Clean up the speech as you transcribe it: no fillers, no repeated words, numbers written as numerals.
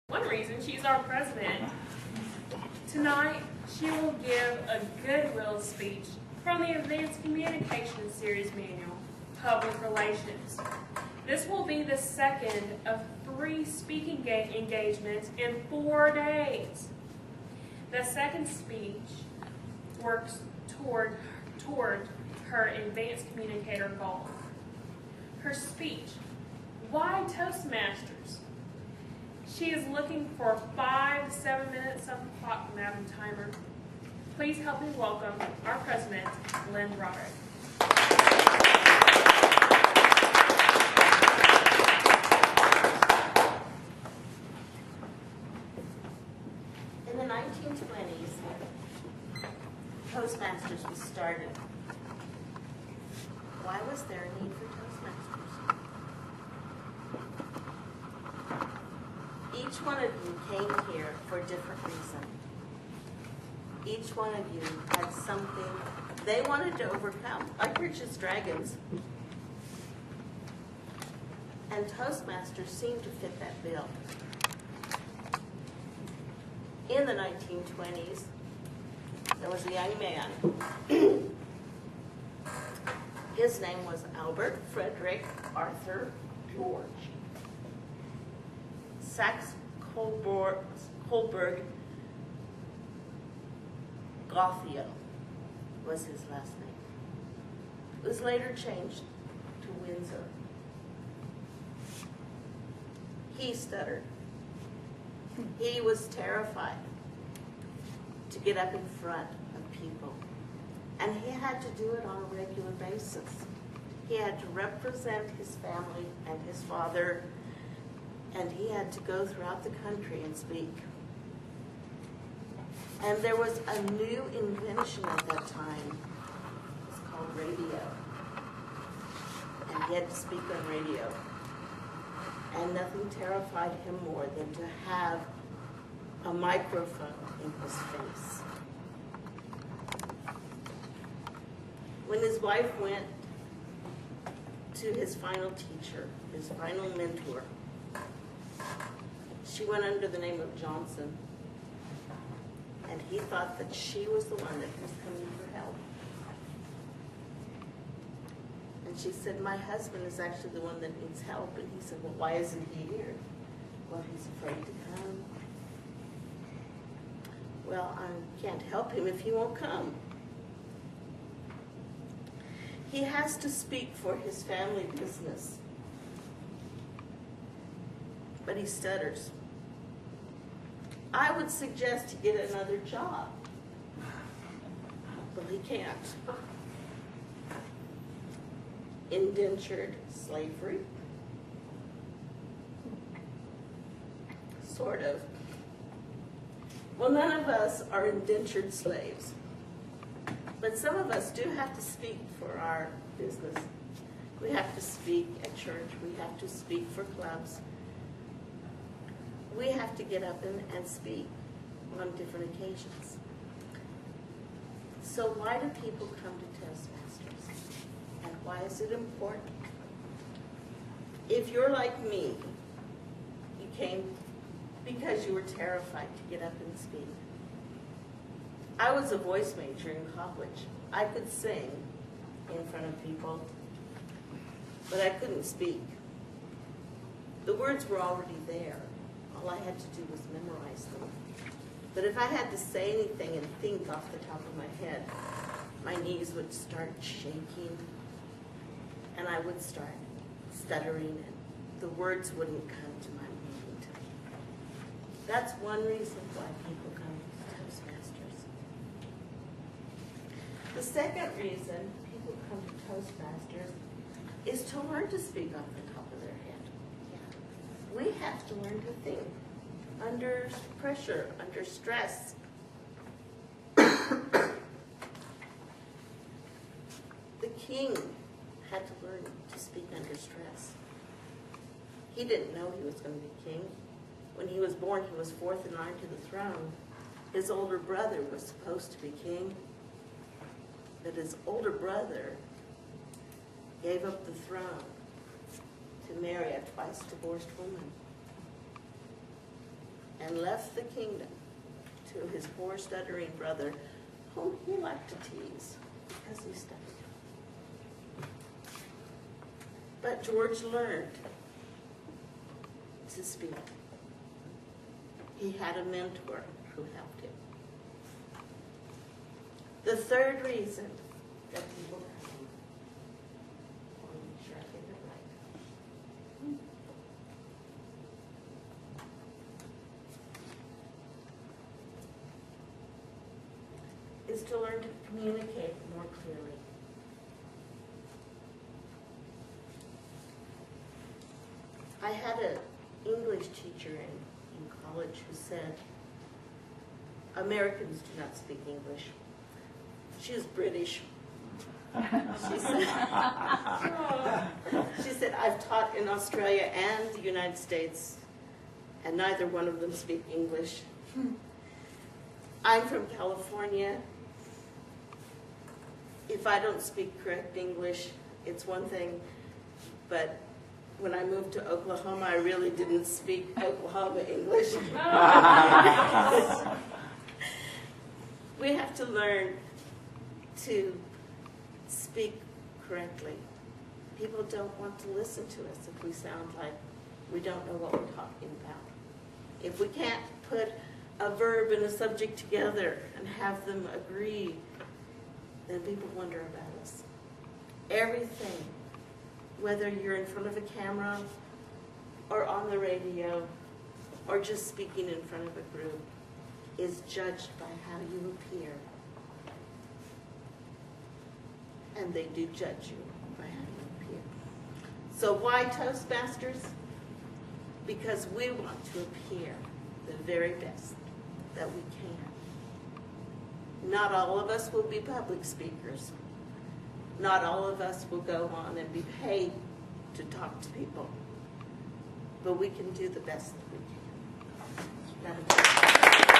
One reason she's our president. Tonight, she will give a goodwill speech from the Advanced Communications Series Manual, Public Relations. This will be the second of 3 speaking engagements in 4 days. The second speech works toward her advanced communicator goal. Her speech, why Toastmasters? She is looking for 5 to 7 minutes of the clock, Madam Timer. Please help me welcome our president, Lynn Broderick. In the 1920s, Toastmasters was started. Why was there a need for Toastmasters? Each one of you came here for a different reason. Each one of you had something they wanted to overcome, like Rich's Dragons. And Toastmasters seemed to fit that bill. In the 1920s, there was a young man. His name was Albert Frederick Arthur George. Saxe-Coburg Gothia was his last name. It was later changed to Windsor. He stuttered. He was terrified to get up in front of people. And he had to do it on a regular basis. He had to represent his family and his father, and he had to go throughout the country and speak. And there was a new invention at that time. It was called radio. And he had to speak on radio. And nothing terrified him more than to have a microphone in his face. When his wife went to his final teacher, his final mentor, she went under the name of Johnson. And he thought that she was the one that was coming for help. And she said, my husband is actually the one that needs help. And he said, well, why isn't he here? Well, he's afraid to come. Well, I can't help him if he won't come. He has to speak for his family business. But he stutters. I would suggest he get another job. But he can't. Indentured slavery? Sort of. Well, none of us are indentured slaves. But some of us do have to speak for our business. We have to speak at church. We have to speak for clubs. We have to get up and speak on different occasions. So why do people come to Toastmasters? And why is it important? If you're like me, you came because you were terrified to get up and speak. I was a voice major in college. I could sing in front of people, but I couldn't speak. The words were already there. All I had to do was memorize them. But if I had to say anything and think off the top of my head, my knees would start shaking, and I would start stuttering, and the words wouldn't come to my mind. That's one reason why people come to Toastmasters. The second reason people come to Toastmasters is to learn to speak off the top of their head. We have to learn to think under pressure, under stress. The king had to learn to speak under stress. He didn't know he was going to be king. When he was born, he was 4th in line to the throne. His older brother was supposed to be king, but his older brother gave up the throne to marry a twice divorced woman. and left the kingdom to his poor stuttering brother, whom he liked to tease because he stuttered. But George learned to speak. He had a mentor who helped him. The third reason that people come, I want to make sure I get it right, is to learn to communicate more clearly. I had an English teacher in college who said, Americans do not speak English. She was British. She said, I've taught in Australia and the United States, and neither one of them speak English. I'm from California. If I don't speak correct English, it's one thing, but when I moved to Oklahoma, I really didn't speak Oklahoma English. We have to learn to speak correctly. People don't want to listen to us if we sound like we don't know what we're talking about. If we can't put a verb and a subject together and have them agree, then people wonder about us. Everything, whether you're in front of a camera or on the radio or just speaking in front of a group, is judged by how you appear. And they do judge you by how you appear. So why Toastmasters? Because we want to appear the very best that we can. Not all of us will be public speakers. Not all of us will go on and be paid to talk to people. But we can do the best that we can.